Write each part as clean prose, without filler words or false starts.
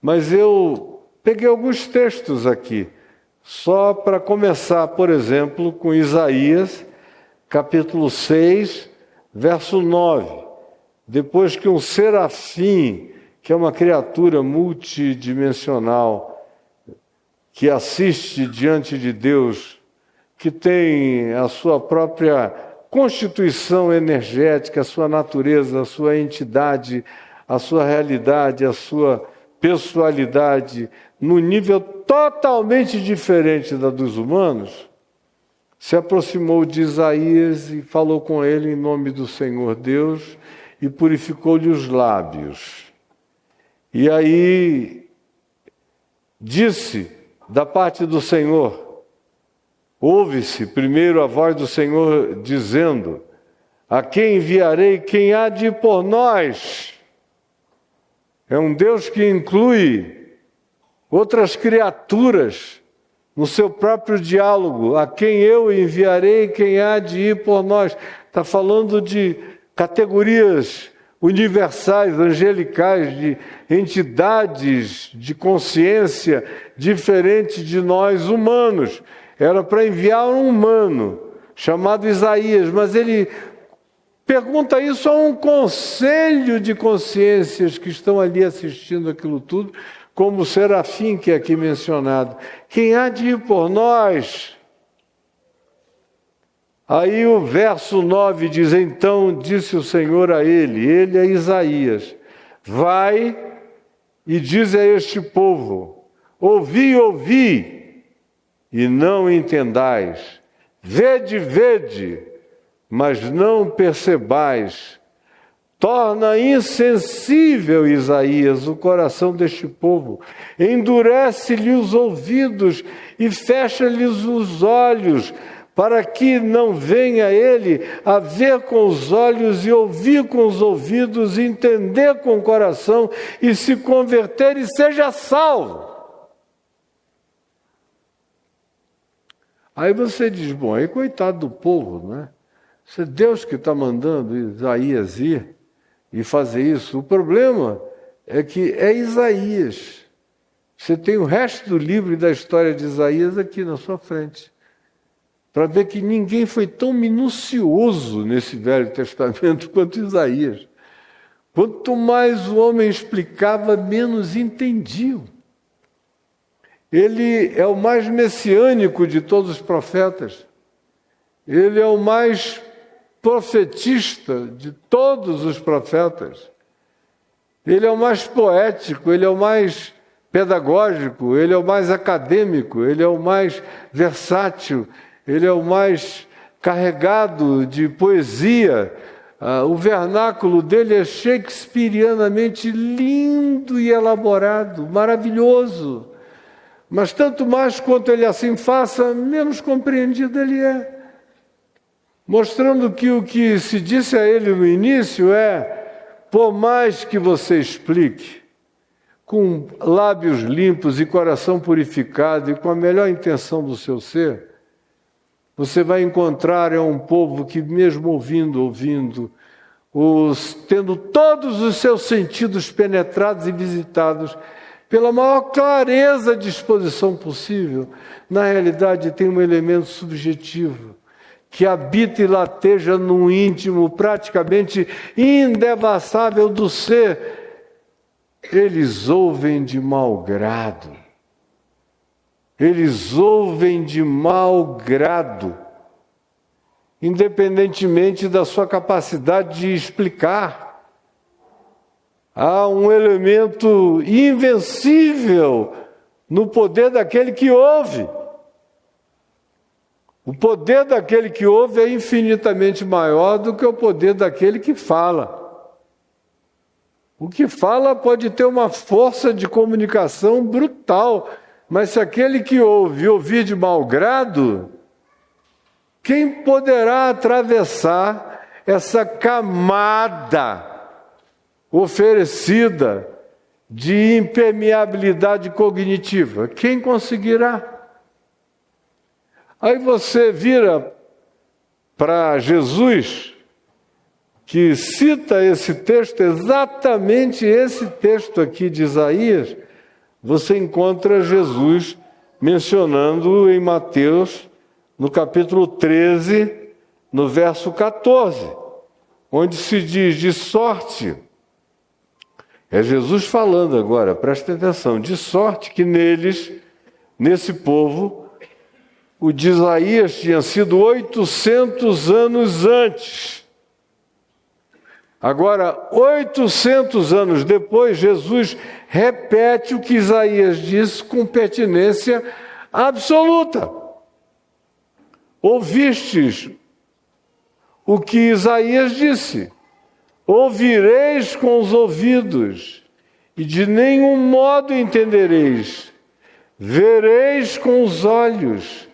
Mas eu peguei alguns textos aqui, só para começar, por exemplo, com Isaías, capítulo 6, verso 9. Depois que um serafim, que é uma criatura multidimensional, que assiste diante de Deus, que tem a sua própria constituição energética, a sua natureza, a sua entidade, a sua realidade, a sua pessoalidade, no nível totalmente diferente da dos humanos, se aproximou de Isaías e falou com ele em nome do Senhor Deus e purificou-lhe os lábios. E aí disse da parte do Senhor, ouve-se primeiro a voz do Senhor dizendo: a quem enviarei, quem há de ir por nós? É um Deus que inclui outras criaturas no seu próprio diálogo. A quem eu enviarei, quem há de ir por nós? Está falando de categorias universais, angelicais, de entidades de consciência diferentes de nós humanos. Era para enviar um humano chamado Isaías, mas ele pergunta isso a um conselho de consciências que estão ali assistindo aquilo tudo, como o serafim que é aqui mencionado. Quem há de ir por nós? Aí o verso 9 diz: então disse o Senhor a ele é Isaías, vai e diz a este povo: ouvi, e não entendais, vede, mas não percebais. Torna insensível, Isaías, o coração deste povo, endurece-lhe os ouvidos e fecha-lhes os olhos, para que não venha ele a ver com os olhos e ouvir com os ouvidos, entender com o coração e se converter e seja salvo. Aí você diz, bom, aí coitado do povo, não é? Isso é Deus que está mandando Isaías ir e fazer isso. O problema é que é Isaías. Você tem o resto do livro e da história de Isaías aqui na sua frente, para ver que ninguém foi tão minucioso nesse Velho Testamento quanto Isaías. Quanto mais o homem explicava, menos entendiam. Ele é o mais messiânico de todos os profetas. Ele é o mais profetista de todos os profetas. Ele é o mais poético, ele é o mais pedagógico, ele é o mais acadêmico, ele é o mais versátil, ele é o mais carregado de poesia. O vernáculo dele é shakespearianamente lindo e elaborado, maravilhoso. Mas tanto mais quanto ele assim faça, menos compreendido ele é. Mostrando que o que se disse a ele no início é: por mais que você explique, com lábios limpos e coração purificado e com a melhor intenção do seu ser, você vai encontrar um povo que mesmo ouvindo, tendo todos os seus sentidos penetrados e visitados pela maior clareza de exposição possível, na realidade tem um elemento subjetivo, que habita e lateja no íntimo, praticamente indevassável do ser. Eles ouvem de mau grado. Eles ouvem de mau grado, independentemente da sua capacidade de explicar. Há um elemento invencível no poder daquele que ouve. O poder daquele que ouve é infinitamente maior do que o poder daquele que fala. O que fala pode ter uma força de comunicação brutal, mas se aquele que ouve ouvir de mau grado, quem poderá atravessar essa camada oferecida de impermeabilidade cognitiva? Quem conseguirá? Aí você vira para Jesus, que cita esse texto, exatamente esse texto aqui de Isaías, você encontra Jesus mencionando em Mateus, no capítulo 13, no verso 14, onde se diz: de sorte, é Jesus falando agora, presta atenção, de sorte que neles, nesse povo, o de Isaías tinha sido 800 anos antes. Agora, 800 anos depois, Jesus repete o que Isaías disse com pertinência absoluta. Ouvistes o que Isaías disse: ouvireis com os ouvidos, e de nenhum modo entendereis. Vereis com os olhos,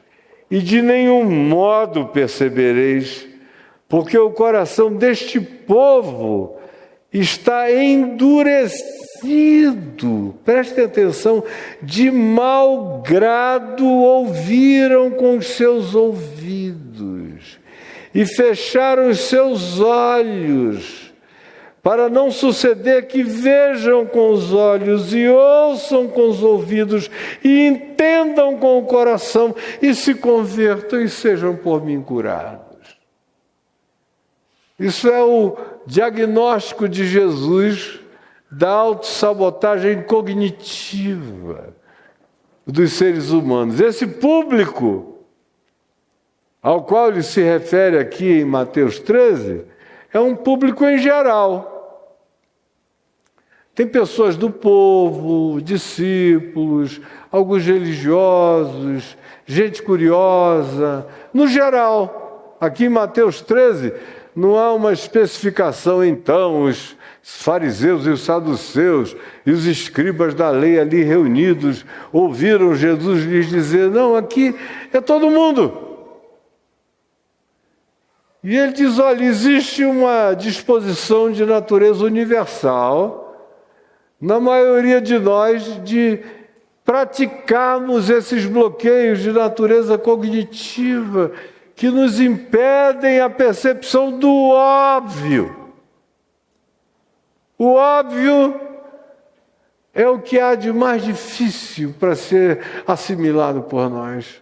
e de nenhum modo percebereis, porque o coração deste povo está endurecido. Preste atenção, de mau grado ouviram com os seus ouvidos e fecharam os seus olhos, para não suceder que vejam com os olhos e ouçam com os ouvidos e entendam com o coração e se convertam e sejam por mim curados. Isso é o diagnóstico de Jesus da autossabotagem cognitiva dos seres humanos. Esse público ao qual ele se refere aqui em Mateus 13 é um público em geral. Tem pessoas do povo, discípulos, alguns religiosos, gente curiosa, no geral. Aqui em Mateus 13 não há uma especificação, então, os fariseus e os saduceus e os escribas da lei ali reunidos ouviram Jesus lhes dizer: não, aqui é todo mundo. E ele diz: olha, existe uma disposição de natureza universal na maioria de nós de praticarmos esses bloqueios de natureza cognitiva que nos impedem a percepção do óbvio. O óbvio é o que há de mais difícil para ser assimilado por nós.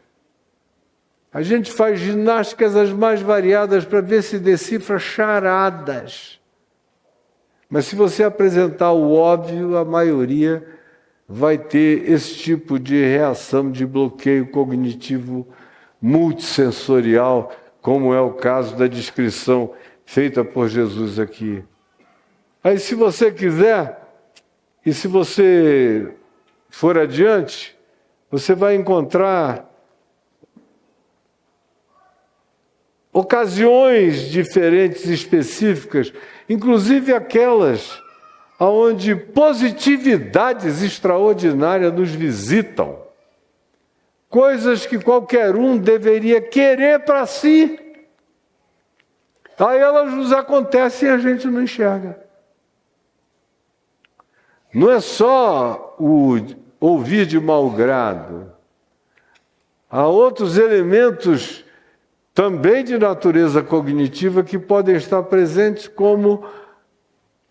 A gente faz ginásticas as mais variadas para ver se decifra charadas. Mas se você apresentar o óbvio, a maioria vai ter esse tipo de reação de bloqueio cognitivo multissensorial, como é o caso da descrição feita por Jesus aqui. Aí, se você quiser, e se você for adiante, você vai encontrar ocasiões diferentes, específicas, inclusive aquelas onde positividades extraordinárias nos visitam. Coisas que qualquer um deveria querer para si. Aí elas nos acontecem e a gente não enxerga. Não é só o ouvir de mau grado. Há outros elementos também de natureza cognitiva que podem estar presentes, como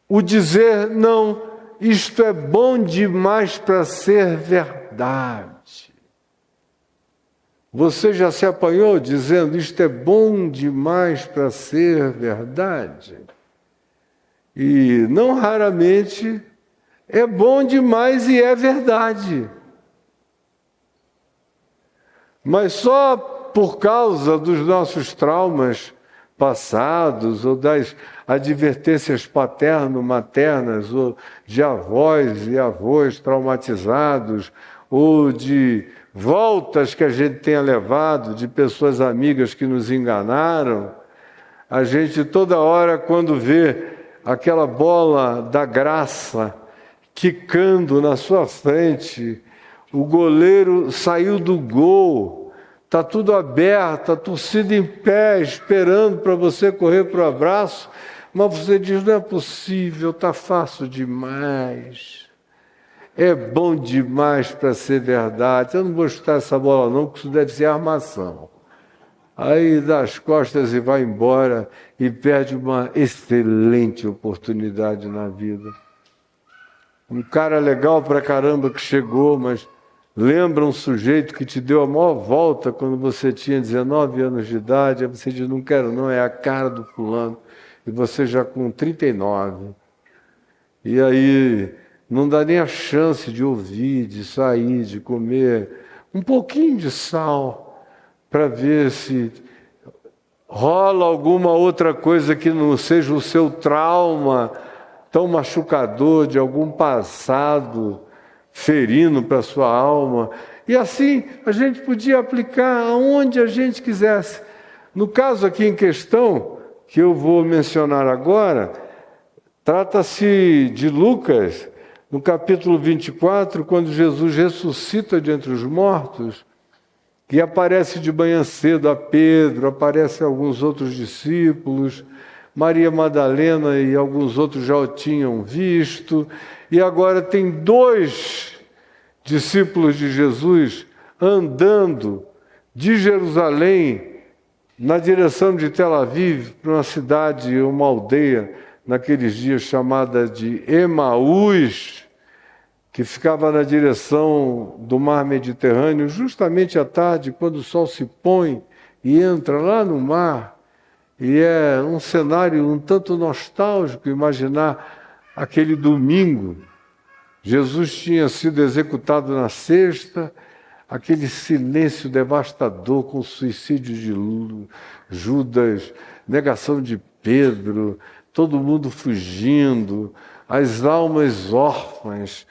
o dizer: não, isto é bom demais para ser verdade. Você já se apanhou dizendo: isto é bom demais para ser verdade? E não raramente é bom demais e é verdade. Mas só por causa dos nossos traumas passados, ou das advertências paterno-maternas, ou de avós e avós traumatizados, ou de voltas que a gente tenha levado de pessoas amigas que nos enganaram, a gente toda hora, quando vê aquela bola da graça quicando na sua frente, o goleiro saiu do gol, está tudo aberto, a torcida em pé, esperando para você correr para o abraço, mas você diz: não é possível, está fácil demais. É bom demais para ser verdade. Eu não vou chutar essa bola não, porque isso deve ser armação. Aí dá as costas e vai embora e perde uma excelente oportunidade na vida. um cara legal pra caramba que chegou, mas lembra um sujeito que te deu a maior volta quando você tinha 19 anos de idade, aí você diz, não quero não, é a cara do fulano, e você já com 39. E aí não dá nem a chance de ouvir, de sair, de comer um pouquinho de sal, para ver se rola alguma outra coisa que não seja o seu trauma tão machucador de algum passado ferindo para a sua alma. E assim a gente podia aplicar aonde a gente quisesse. No caso aqui em questão, que eu vou mencionar agora, trata-se de Lucas, no capítulo 24, quando Jesus ressuscita de entre os mortos, e aparece de manhã cedo a Pedro, aparece a alguns outros discípulos, Maria Madalena e alguns outros já o tinham visto, e agora tem 2 discípulos de Jesus andando de Jerusalém na direção de Tel Aviv, para uma cidade, uma aldeia, naqueles dias chamada de Emaús, que ficava na direção do mar Mediterrâneo, justamente à tarde, quando o sol se põe e entra lá no mar. E é um cenário um tanto nostálgico imaginar aquele domingo. Jesus tinha sido executado na sexta, aquele silêncio devastador com o suicídio de Judas, negação de Pedro, todo mundo fugindo, as almas órfãs,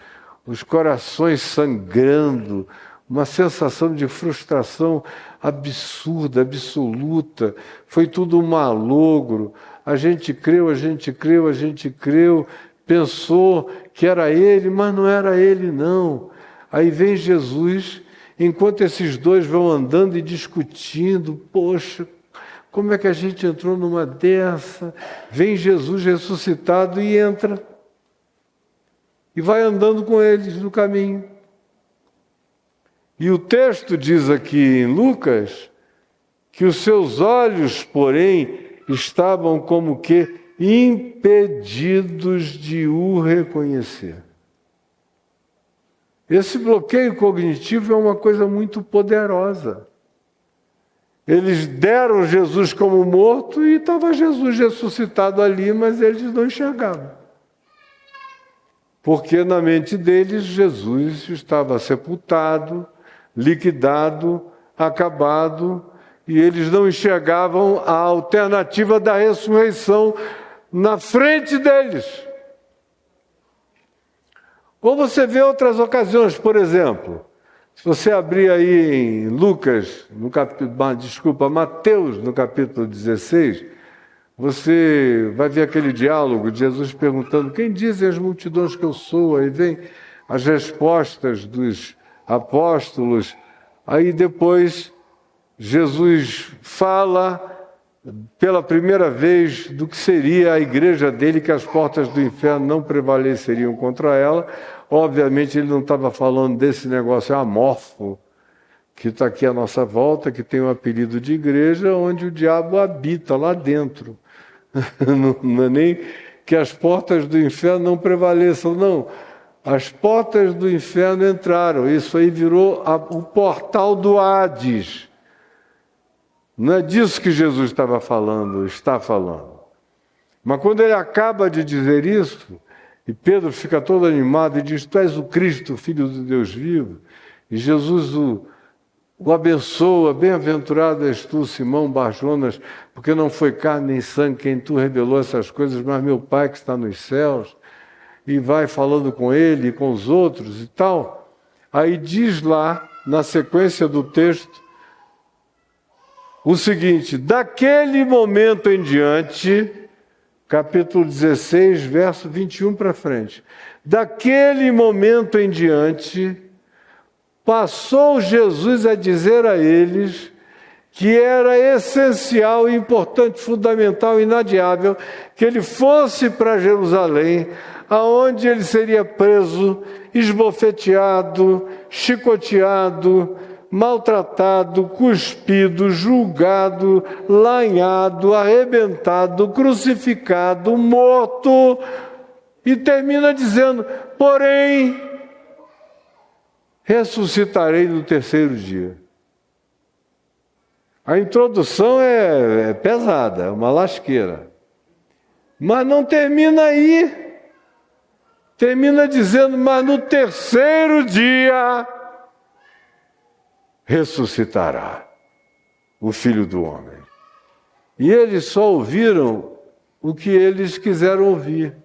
os corações sangrando, uma sensação de frustração absurda, absoluta. Foi tudo um malogro. A gente creu, pensou que era ele, mas não era ele, não. Aí vem Jesus, enquanto esses 2 vão andando e discutindo, poxa, como é que a gente entrou numa dessa? Vem Jesus ressuscitado e entra. E vai andando com eles no caminho. E o texto diz aqui em Lucas que os seus olhos, porém, estavam como que impedidos de o reconhecer. Esse bloqueio cognitivo é uma coisa muito poderosa. Eles deram Jesus como morto e estava Jesus ressuscitado ali, mas eles não enxergavam. Porque na mente deles, Jesus estava sepultado, liquidado, acabado, e eles não enxergavam a alternativa da ressurreição na frente deles. Ou você vê outras ocasiões, por exemplo, se você abrir aí em Mateus, no capítulo 16, você vai ver aquele diálogo de Jesus perguntando, quem dizem as multidões que eu sou? Aí vem as respostas dos apóstolos, aí depois Jesus fala pela primeira vez do que seria a igreja dele, que as portas do inferno não prevaleceriam contra ela. Obviamente ele não estava falando desse negócio amorfo, que está aqui à nossa volta, que tem o apelido de igreja, onde o diabo habita lá dentro. Não é nem que as portas do inferno não prevaleçam, não. As portas do inferno entraram, isso aí virou o portal do Hades. Não é disso que Jesus está falando. Mas quando ele acaba de dizer isso, e Pedro fica todo animado e diz, tu és o Cristo, Filho do Deus vivo, e Jesus o abençoa, bem-aventurado és tu, Simão Bar-Jonas, porque não foi carne nem sangue quem tu revelou essas coisas, mas meu Pai que está nos céus. E vai falando com ele e com os outros e tal. Aí diz lá, na sequência do texto, o seguinte, daquele momento em diante, capítulo 16, verso 21 para frente, daquele momento em diante, passou Jesus a dizer a eles que era essencial, importante, fundamental, inadiável, que ele fosse para Jerusalém, aonde ele seria preso, esbofeteado, chicoteado, maltratado, cuspido, julgado, lanhado, arrebentado, crucificado, morto, E termina dizendo: porém, ressuscitarei no terceiro dia. A introdução é pesada, é uma lasqueira. Mas não termina aí. Termina dizendo: mas no terceiro dia ressuscitará o Filho do Homem. E eles só ouviram o que eles quiseram ouvir.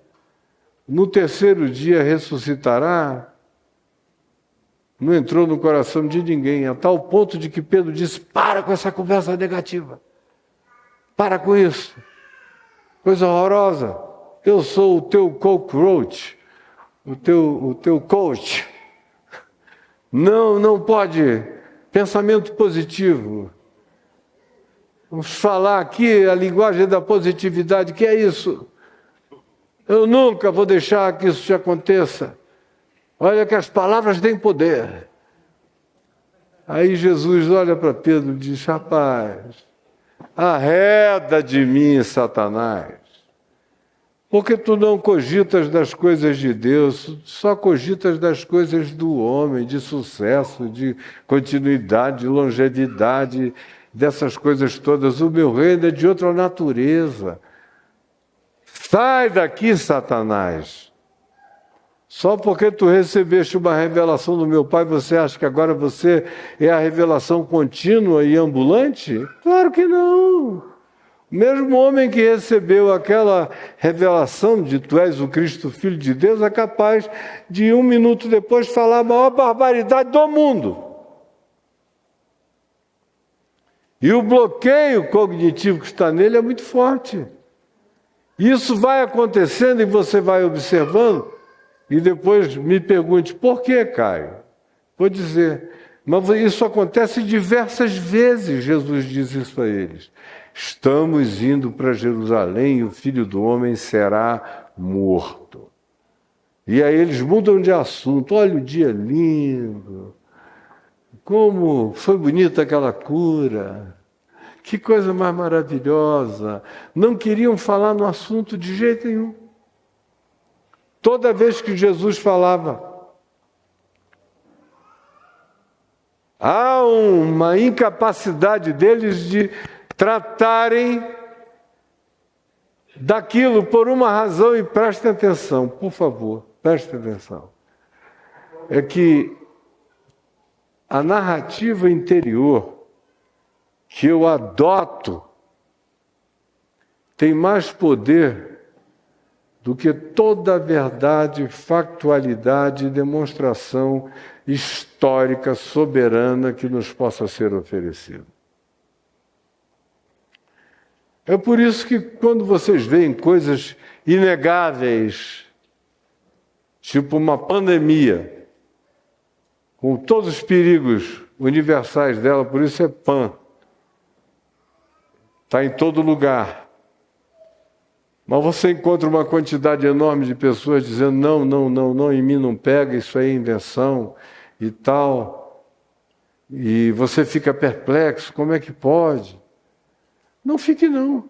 No terceiro dia ressuscitará. Não entrou no coração de ninguém, a tal ponto de que Pedro disse: para com essa conversa negativa. Para com isso. Coisa horrorosa. Eu sou o teu cockroach, o teu coach. Não pode. Pensamento positivo. Vamos falar aqui a linguagem da positividade. Que é isso? Eu nunca vou deixar que isso te aconteça. Olha que as palavras têm poder. Aí Jesus olha para Pedro e diz: rapaz, arreda de mim, Satanás, porque tu não cogitas das coisas de Deus, só cogitas das coisas do homem, de sucesso, de continuidade, de longevidade, dessas coisas todas. O meu reino é de outra natureza. Sai daqui, Satanás. Só porque tu recebeste uma revelação do meu Pai, você acha que agora você é a revelação contínua e ambulante? Claro que não. O mesmo homem que recebeu aquela revelação de tu és o Cristo, Filho de Deus, é capaz de 1 minuto depois falar a maior barbaridade do mundo. E o bloqueio cognitivo que está nele é muito forte. Isso vai acontecendo e você vai observando. E depois me pergunte: por que, Caio? Vou dizer: mas isso acontece diversas vezes. Jesus diz isso a eles: estamos indo para Jerusalém e o Filho do Homem será morto. E aí eles mudam de assunto. Olha o dia lindo, como foi bonita aquela cura, que coisa mais maravilhosa. Não queriam falar no assunto de jeito nenhum. Toda vez que Jesus falava, há uma incapacidade deles de tratarem daquilo por uma razão, e prestem atenção, por favor, prestem atenção. É que a narrativa interior que eu adoto tem mais poder do que toda a verdade, factualidade e demonstração histórica, soberana que nos possa ser oferecida. É por isso que quando vocês veem coisas inegáveis, tipo uma pandemia, com todos os perigos universais dela, por isso é pan, está em todo lugar. Mas você encontra uma quantidade enorme de pessoas dizendo: não, em mim não pega, isso aí é invenção e tal. E você fica perplexo: como é que pode? Não fique não.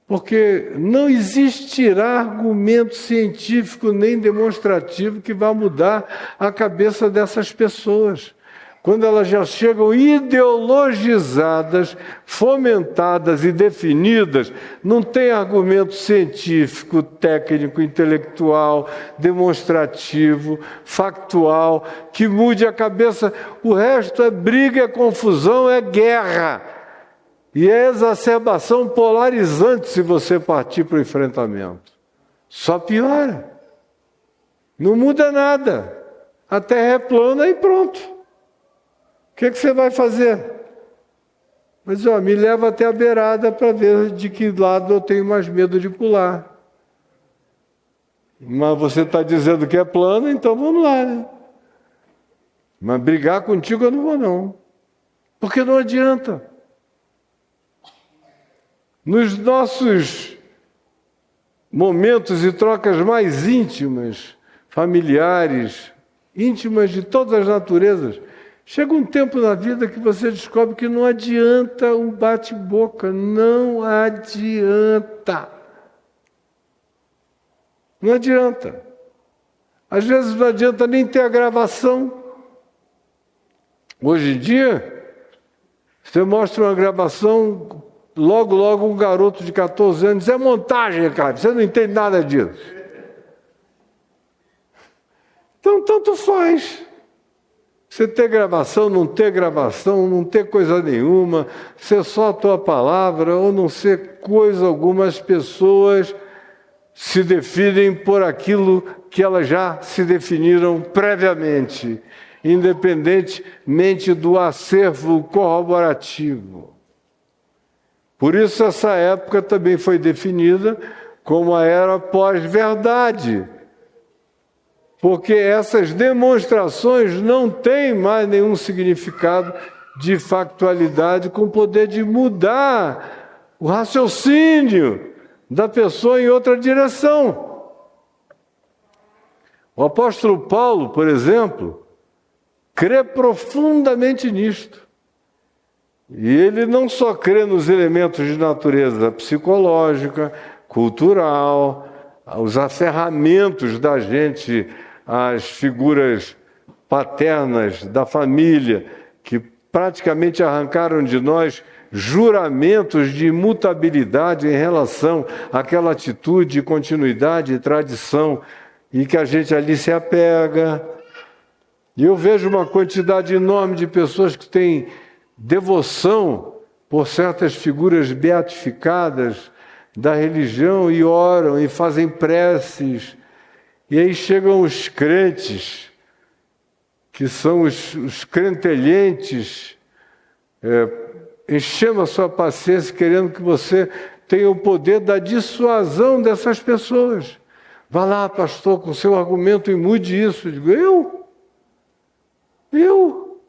Porque não existirá argumento científico nem demonstrativo que vá mudar a cabeça dessas pessoas. Quando elas já chegam ideologizadas, fomentadas e definidas, não tem argumento científico, técnico, intelectual, demonstrativo, factual, que mude a cabeça. O resto é briga, é confusão, é guerra. E é exacerbação polarizante se você partir para o enfrentamento. Só piora. Não muda nada. A terra é plana e pronto. O que você vai fazer? Mas me leva até a beirada para ver de que lado eu tenho mais medo de pular. Mas você está dizendo que é plano, então vamos lá, né? Mas brigar contigo eu não vou não. Porque não adianta. Nos nossos momentos e trocas mais íntimas, familiares, íntimas de todas as naturezas, chega um tempo na vida que você descobre que não adianta um bate-boca, não adianta. Não adianta. Às vezes não adianta nem ter a gravação. Hoje em dia, você mostra uma gravação, logo um garoto de 14 anos, é montagem, cara, você não entende nada disso. Então, tanto faz. Você ter gravação, não ter coisa nenhuma, ser só a tua palavra ou não ser coisa alguma, as pessoas se definem por aquilo que elas já se definiram previamente, independentemente do acervo corroborativo. Por isso essa época também foi definida como a era pós-verdade, porque essas demonstrações não têm mais nenhum significado de factualidade com o poder de mudar o raciocínio da pessoa em outra direção. O apóstolo Paulo, por exemplo, crê profundamente nisto. E ele não só crê nos elementos de natureza psicológica, cultural, os aferramentos da gente, as figuras paternas da família, que praticamente arrancaram de nós juramentos de imutabilidade em relação àquela atitude, continuidade e tradição, e que a gente ali se apega. E eu vejo uma quantidade enorme de pessoas que têm devoção por certas figuras beatificadas da religião e oram e fazem preces. E aí chegam os crentes, que são os crentelhentes, enchendo a sua paciência, querendo que você tenha o poder da dissuasão dessas pessoas. Vá lá, pastor, com seu argumento e mude isso. Eu digo, eu?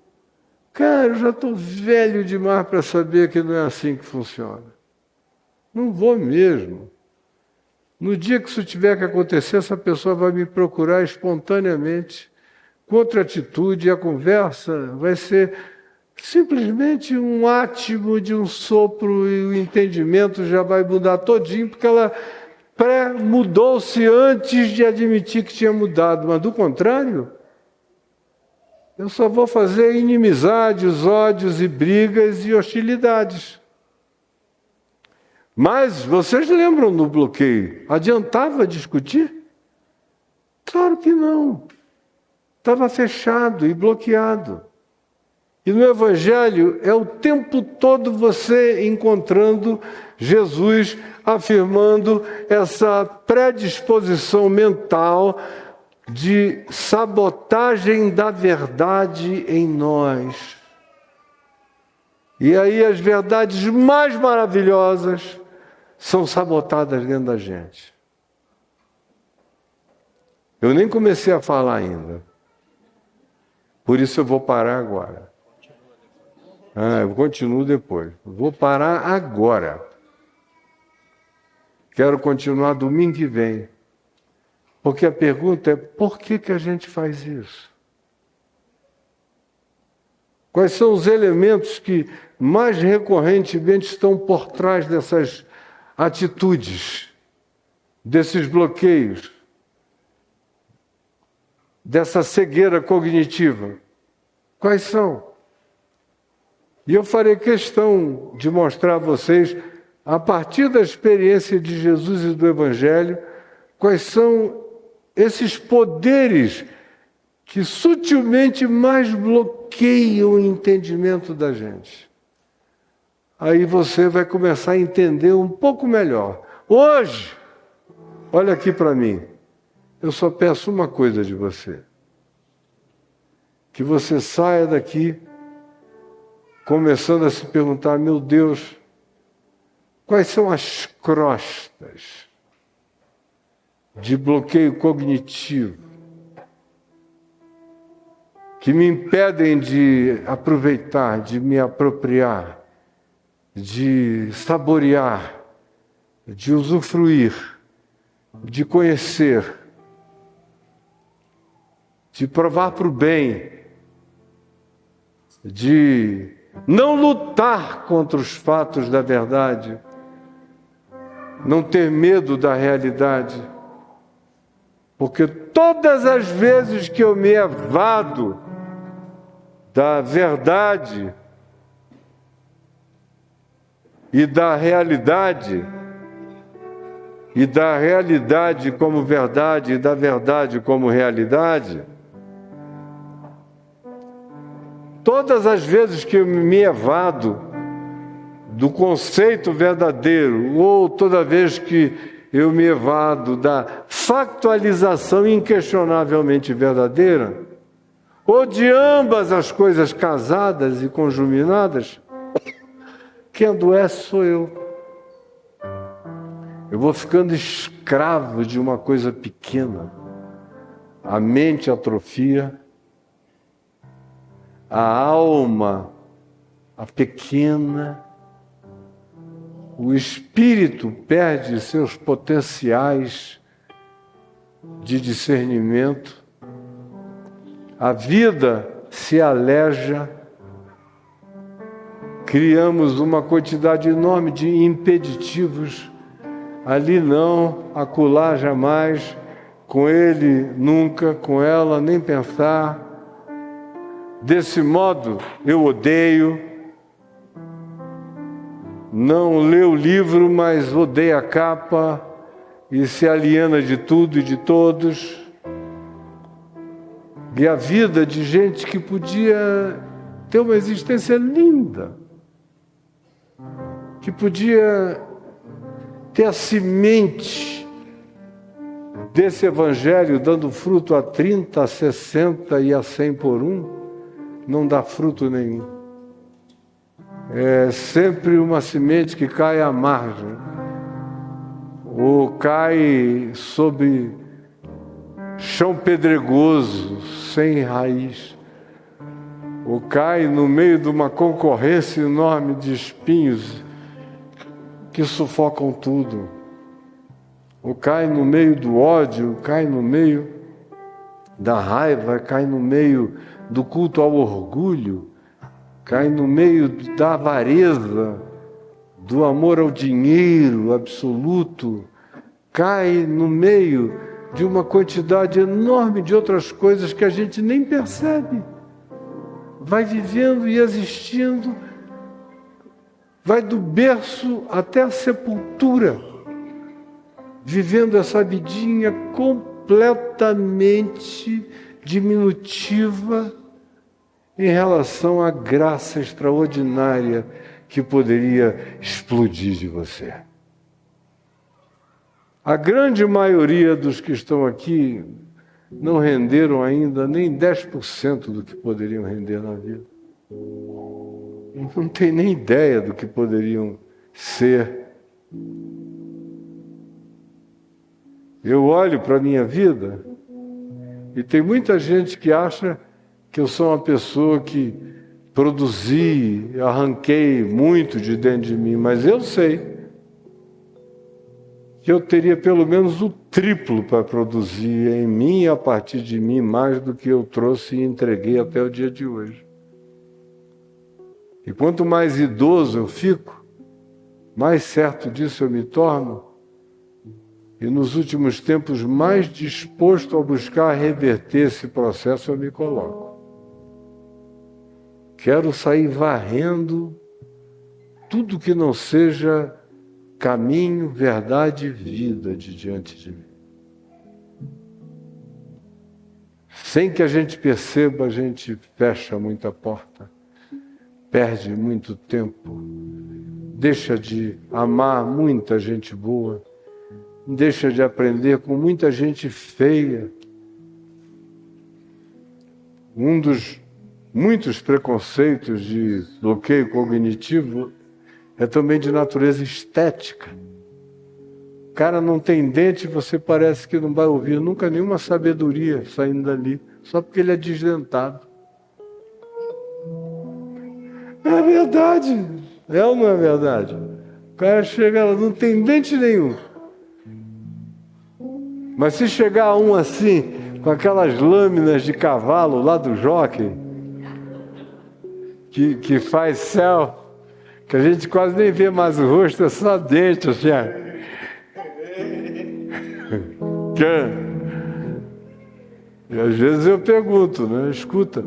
Cara, eu já estou velho demais para saber que não é assim que funciona. Não vou mesmo. No dia que isso tiver que acontecer, essa pessoa vai me procurar espontaneamente, com outra atitude, e a conversa vai ser simplesmente um átimo de um sopro e o entendimento já vai mudar todinho, porque ela mudou-se antes de admitir que tinha mudado. Mas do contrário, eu só vou fazer inimizades, ódios e brigas e hostilidades. Mas vocês lembram do bloqueio? Adiantava discutir? Claro que não. Estava fechado e bloqueado. E no Evangelho é o tempo todo você encontrando Jesus afirmando essa predisposição mental de sabotagem da verdade em nós. E aí as verdades mais maravilhosas são sabotadas dentro da gente. Eu nem comecei a falar ainda. Por isso eu vou parar agora. Eu continuo depois. Vou parar agora. Quero continuar domingo que vem. Porque a pergunta é, por que a gente faz isso? Quais são os elementos que mais recorrentemente estão por trás dessas atitudes, desses bloqueios, dessa cegueira cognitiva? Quais são? E eu farei questão de mostrar a vocês, a partir da experiência de Jesus e do Evangelho, quais são esses poderes que sutilmente mais bloqueiam o entendimento da gente. Aí você vai começar a entender um pouco melhor. Hoje, olha aqui para mim, eu só peço uma coisa de você. Que você saia daqui começando a se perguntar, meu Deus, quais são as crostas de bloqueio cognitivo que me impedem de aproveitar, de me apropriar, de saborear, de usufruir, de conhecer, de provar para o bem, de não lutar contra os fatos da verdade, não ter medo da realidade, Porque todas as vezes que eu me evado da verdade e da realidade, e da realidade como verdade, e da verdade como realidade, todas as vezes que eu me evado do conceito verdadeiro, ou toda vez que eu me evado da factualização inquestionavelmente verdadeira, ou de ambas as coisas casadas e conjuminadas, quem adoece sou eu. Eu vou ficando escravo de uma coisa pequena. A mente atrofia, a alma, a pequena, o espírito perde seus potenciais de discernimento, a vida se aleja, criamos uma quantidade enorme de impeditivos, ali não, acolá jamais, com ele nunca, com ela nem pensar. Desse modo eu odeio, não lê o livro, mas odeia a capa e se aliena de tudo e de todos. E a vida de gente que podia ter uma existência linda, que podia ter a semente desse evangelho dando fruto a 30, a 60 e a 100 por um, não dá fruto nenhum. É sempre uma semente que cai à margem, ou cai sobre chão pedregoso, sem raiz, ou cai no meio de uma concorrência enorme de espinhos que sufocam tudo, ou cai no meio do ódio, cai no meio da raiva, cai no meio do culto ao orgulho, cai no meio da avareza, do amor ao dinheiro absoluto, cai no meio de uma quantidade enorme de outras coisas que a gente nem percebe. Vai vivendo e existindo, vai do berço até a sepultura, vivendo essa vidinha completamente diminutiva em relação à graça extraordinária que poderia explodir de você. A grande maioria dos que estão aqui não renderam ainda nem 10% do que poderiam render na vida. Não tem nem ideia do que poderiam ser. Eu olho para a minha vida e tem muita gente que acha que eu sou uma pessoa que produzi, arranquei muito de dentro de mim, mas eu sei que eu teria pelo menos o triplo para produzir em mim e a partir de mim mais do que eu trouxe e entreguei até o dia de hoje. E quanto mais idoso eu fico, mais certo disso eu me torno, e nos últimos tempos mais disposto a buscar reverter esse processo eu me coloco. Quero sair varrendo tudo que não seja caminho, verdade e vida de diante de mim. Sem que a gente perceba, a gente fecha muita porta, perde muito tempo, deixa de amar muita gente boa, deixa de aprender com muita gente feia. Um dos muitos preconceitos de bloqueio cognitivo é também de natureza estética. O cara não tem dente, você parece que não vai ouvir nunca nenhuma sabedoria saindo dali, só porque ele é desdentado. É verdade, é ou não é verdade? O cara chega lá, não tem dente nenhum. Mas se chegar um assim, com aquelas lâminas de cavalo lá do jockey, que faz céu, que a gente quase nem vê mais o rosto, é só dente, assim. E às vezes eu pergunto, né? Escuta,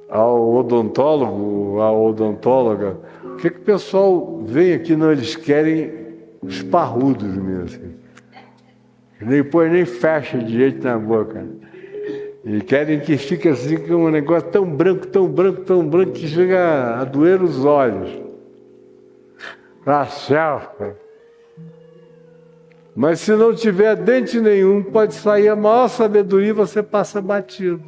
ao odontólogo, à odontóloga, o que o pessoal vem aqui? Não, eles querem os parrudos mesmo. Assim. Depois nem fecha direito na boca. E querem que fique assim com um negócio tão branco, tão branco, tão branco, que chega a doer os olhos. Mas se não tiver dente nenhum, pode sair a maior sabedoria e você passa batido.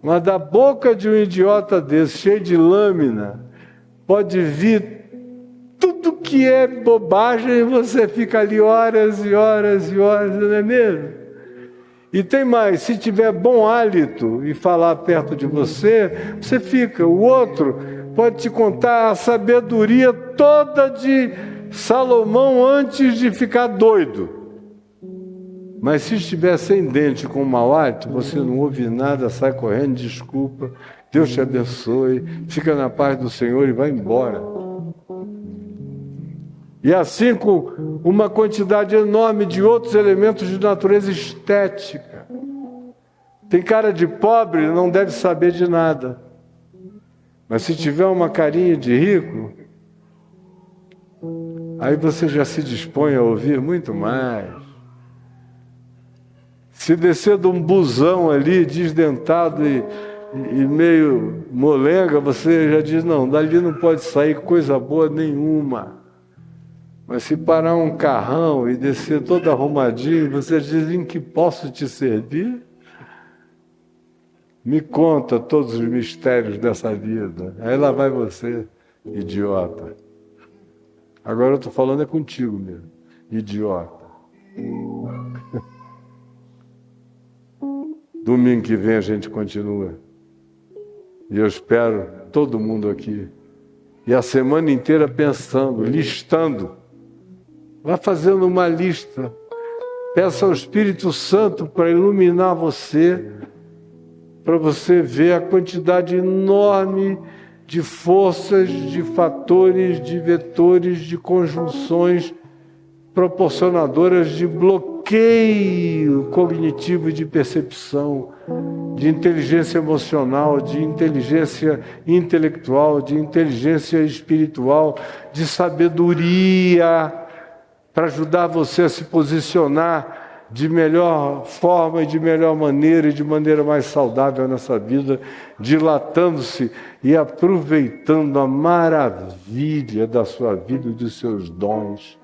Mas da boca de um idiota desse, cheio de lâmina, pode vir tudo que é bobagem e você fica ali horas e horas e horas, não é mesmo? E tem mais, se tiver bom hálito e falar perto de você, você fica. O outro pode te contar a sabedoria toda de Salomão antes de ficar doido. Mas se estiver sem dente, com mau hálito, você não ouve nada, sai correndo, desculpa, Deus te abençoe, fica na paz do Senhor e vai embora. E assim com uma quantidade enorme de outros elementos de natureza estética. Tem cara de pobre, não deve saber de nada. Mas se tiver uma carinha de rico, aí você já se dispõe a ouvir muito mais. Se descer de um busão ali, desdentado e meio molenga, você já diz, não, dali não pode sair coisa boa nenhuma. Mas se parar um carrão e descer todo arrumadinho, você diz, em que posso te servir? Me conta todos os mistérios dessa vida. Aí lá vai você, idiota. Agora eu estou falando é contigo mesmo, idiota. Domingo que vem a gente continua. E eu espero todo mundo aqui. E a semana inteira pensando, listando. Vá fazendo uma lista. Peça ao Espírito Santo para iluminar você, para você ver a quantidade enorme de forças, de fatores, de vetores, de conjunções proporcionadoras de bloqueio cognitivo e de percepção, de inteligência emocional, de inteligência intelectual, de inteligência espiritual, de sabedoria, para ajudar você a se posicionar de melhor forma e de melhor maneira e de maneira mais saudável nessa vida, dilatando-se e aproveitando a maravilha da sua vida e dos seus dons,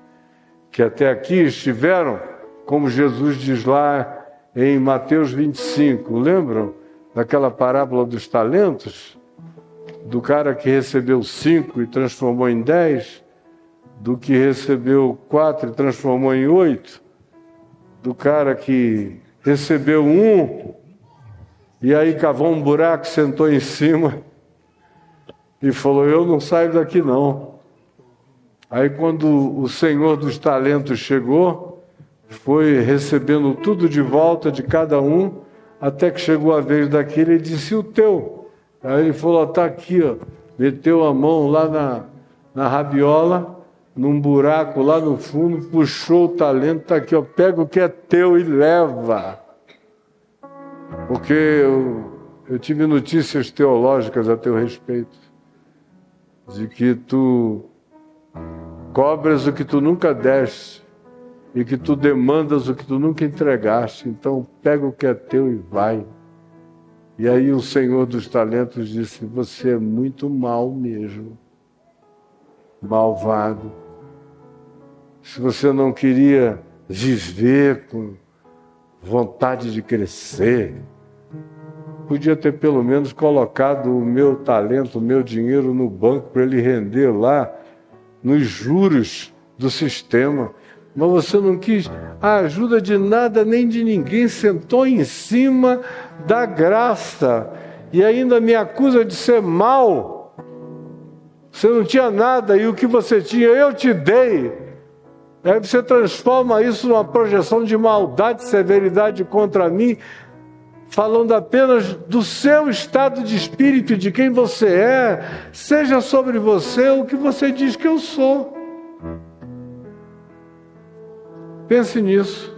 que até aqui estiveram, como Jesus diz lá em Mateus 25, lembram daquela parábola dos talentos? Do cara que recebeu 5 e transformou em 10, do que recebeu 4 e transformou em 8, do cara que recebeu 1 e aí cavou um buraco, sentou em cima e falou, eu não saio daqui não. Aí quando o Senhor dos talentos chegou, foi recebendo tudo de volta de cada um, até que chegou a vez daquele e disse, o teu? Aí ele falou, está aqui, ó. Meteu a mão lá na rabiola, num buraco lá no fundo, puxou o talento, está aqui, ó, pega o que é teu e leva. Porque eu tive notícias teológicas a teu respeito, de que tu cobras o que tu nunca deste e que tu demandas o que tu nunca entregaste. Então pega o que é teu e vai. E aí o Senhor dos talentos disse, você é muito mal mesmo, malvado. Se você não queria viver com vontade de crescer, podia ter pelo menos colocado o meu talento, o meu dinheiro no banco para ele render lá nos juros do sistema. Mas você não quis a ajuda de nada nem de ninguém, sentou em cima da graça e ainda me acusa de ser mau. Você não tinha nada e o que você tinha eu te dei. Aí você transforma isso numa projeção de maldade, severidade contra mim, falando apenas do seu estado de espírito, de quem você é, seja sobre você o que você diz que eu sou. Pense nisso.